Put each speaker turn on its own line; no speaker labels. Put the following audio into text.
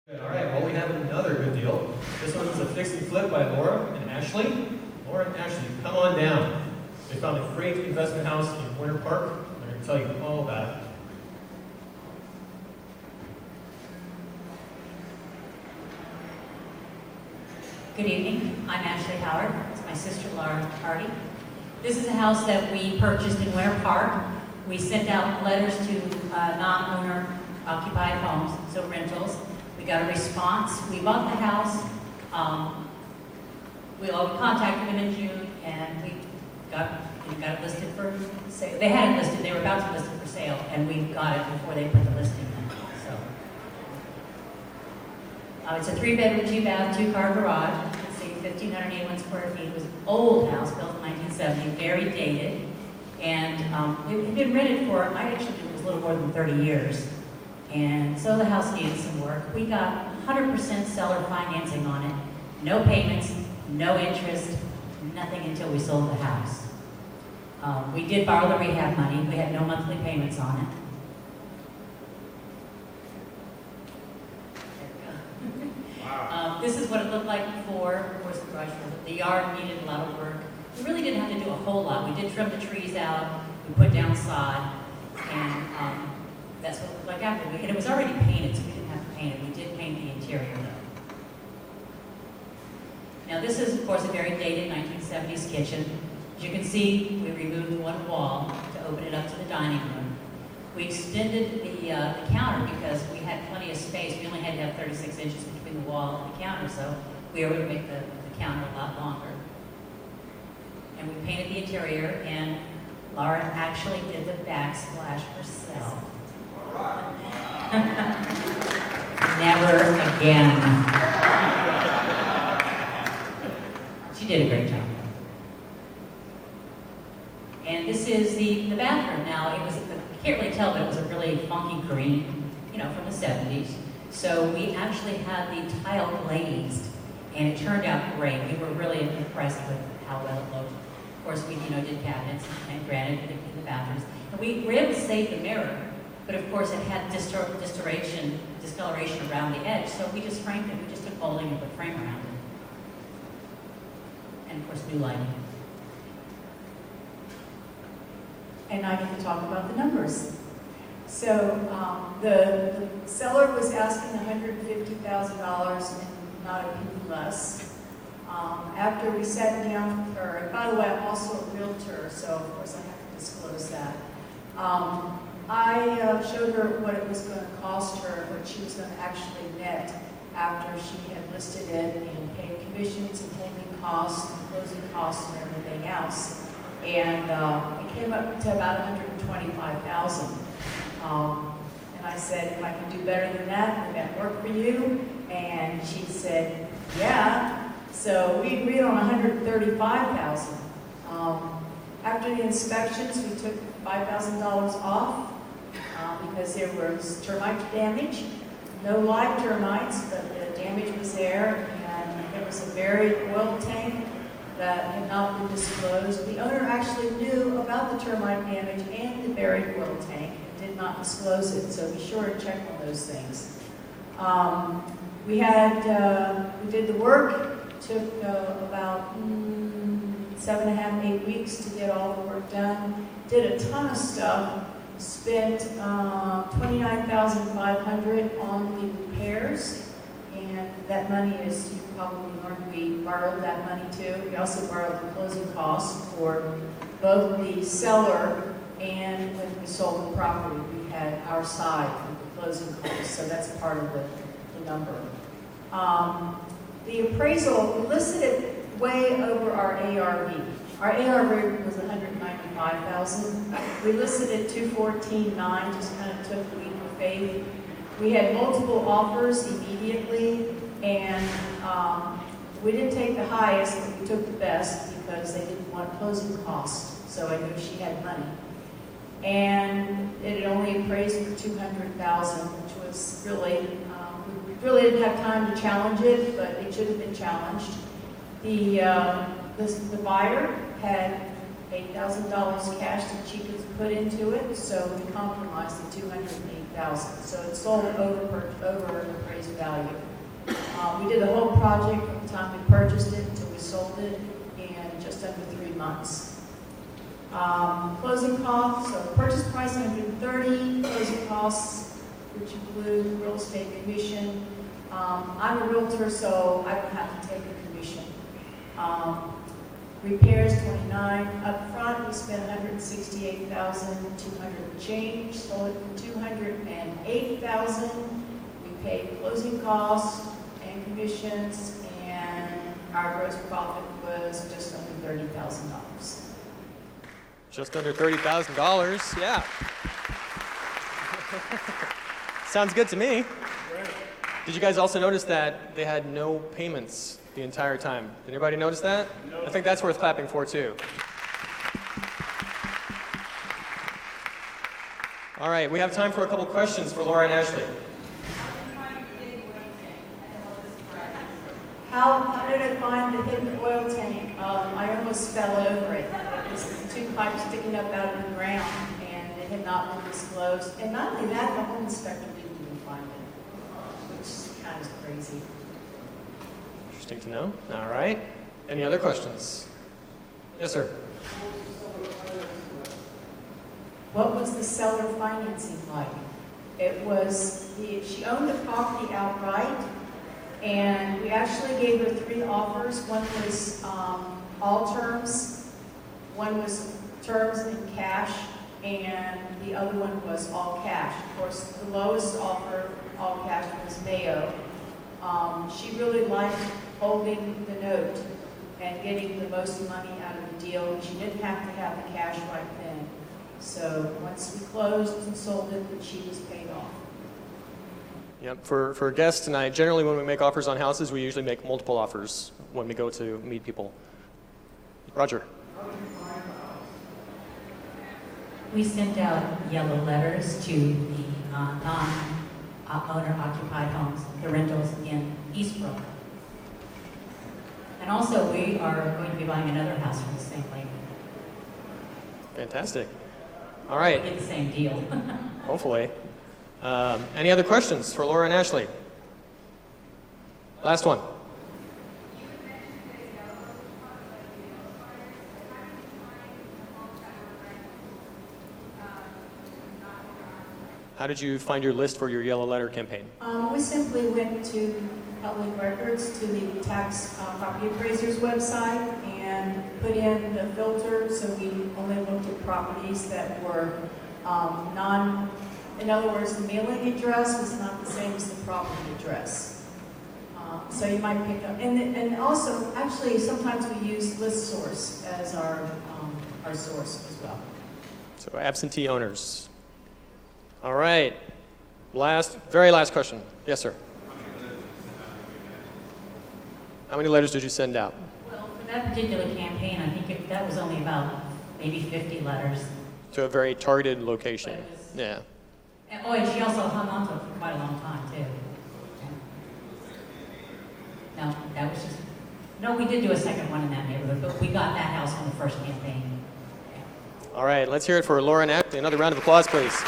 All right, well, we have another good deal. This one's a fix and flip by Laura and Ashley. Laura and Ashley, come on down. They found a great investment house in Winter Park. I'm going to tell you all about it.
Good evening. I'm Ashley Howard. It's my sister Laura Hardy. This is a house that we purchased in Winter Park. We sent out letters to non-owner occupied homes, so rentals. We got a response. We bought the house. We contacted them in June, and we got it listed for sale. They had it listed. They were about to list it for sale, and we got it before they put the listing in. So it's a 3-bedroom, 2-bath, 2-car garage. You can see 1,581 square feet. It was an old house built in 1970, very dated, and it had been rented for, I actually think it was a little more than 30 years. And so the house needed some work. We got 100% seller financing on it. No payments, no interest, nothing until we sold the house. We did borrow the rehab money. We had no monthly payments on it.
Wow.
This is what it looked like before. Of course, the garage, the yard needed a lot of work. We really didn't have to do a whole lot. We did trim the trees out. We put down sod, and that's what it looked like after. And it was already painted, so we didn't have to paint it. We did paint the interior, though. Now, this is, of course, a very dated 1970s kitchen. As you can see, we removed one wall to open it up to the dining room. We extended the counter because we had plenty of space. We only had to have 36 inches between the wall and the counter, so we were able to make the counter a lot longer. And we painted the interior, and Laura actually did the backsplash herself. Never again. She did a great job. And this is the bathroom. Now, it was, I can't really tell, but it was a really funky green, from the 70s. So we actually had the tile glazed, and it turned out great. We were really impressed with how well it looked. Of course, we, did cabinets and granite in the bathrooms. And we were able to save the mirror, but of course it had discoloration around the edge, so we just framed it. We just took molding and put frame around it. And of course, new lighting.
And I get to talk about the numbers. So the seller was asking $150,000 and not a penny less. After we sat down with her, and by the way, I'm also a realtor, so of course I have to disclose that. I showed her what it was going to cost her, what she was going to actually net after she had listed it and paid commissions and holding costs and closing costs and everything else. And it came up to about $125,000. And I said, if I can do better than that, would that work for you? And she said, yeah. So we agreed on $135,000. After the inspections, we took $5,000 off because there was termite damage. No live termites, but the damage was there, and there was a buried oil tank that had not been disclosed. The owner actually knew about the termite damage and the buried oil tank and did not disclose it, so be sure to check on those things. We did the work. Took about 7.5, 8 weeks to get all the work done. Did a ton of stuff. Spent $29,500 on the repairs, and that money is, you probably learned, we borrowed that money too. We also borrowed the closing costs for both the seller and when we sold the property. We had our side of the closing costs, so that's part of the number. The appraisal, we listed it way over our ARV. Our ARV was $195,000. We listed it $214,900, just kind of took the leap of faith. We had multiple offers immediately, and we didn't take the highest, but we took the best because they didn't want closing costs, so I knew she had money. And it had only appraised for $200,000, which was really, we really didn't have time to challenge it, but it should have been challenged. The buyer had $8,000 cash that she could put into it, so we compromised the $208,000. $200,000. So it sold over appraised value. We did the whole project from the time we purchased it until we sold it in just under 3 months. Closing costs, so purchase price $130,000, closing costs, which include real estate commission. I'm a realtor, so I don't have to take a commission. Repairs $29,000 up front. We spent $168,200 change. Sold it for $208,000. We paid closing costs and commissions, and our gross profit was just under $30,000.
Just under $30,000, yeah. Sounds good to me. Did you guys also notice that they had no payments the entire time? Did anybody notice that? No. I think that's worth clapping for, too. All right, we have time for a couple questions for Laura and Ashley.
How did I find the hidden oil tank? I almost fell over it. It was 2 pipes sticking up out of the ground, and it had not been disclosed. And not only that, the home inspector didn't even find it, which is kind of crazy.
Interesting to know. All right. Any other questions? Yes, sir.
What was the seller financing like? It was, she owned the property outright, and we actually gave her 3 offers. One was all terms, one was terms in cash, and the other one was all cash. Of course, the lowest offer, all cash, was Mayo. She really liked holding the note and getting the most money out of the deal, and she didn't have to have the cash right then. So once we closed and sold it, she was paid off.
Yep. For guests tonight, generally when we make offers on houses, we usually make multiple offers when we go to meet people. Roger.
We sent out yellow letters to the non-owner-occupied homes, the rentals in Eastbrook. And also, we are going to be buying another house from the same lady.
Fantastic. All right.
We get the same deal.
Hopefully. Any other questions for Laura and Ashley? Last one. How did you find your list for your yellow letter campaign?
We simply went to public records, to the tax property appraiser's website, and put in the filter, so we only looked at properties that were in other words, the mailing address was not the same as the property address. So you might pick up, and also, actually, sometimes we use ListSource as our source as well.
So absentee owners. All right. Very last question. Yes, sir. How many letters did you send out?
Well, for that particular campaign, I think that was only about maybe 50 letters.
To a very targeted location. Yeah.
And she also hung on to it for quite a long time, too. No, that was just... No, we did do a second one in that neighborhood, but we got that house on the first campaign.
All right, let's hear it for Laura and Ashley. Another round of applause, please.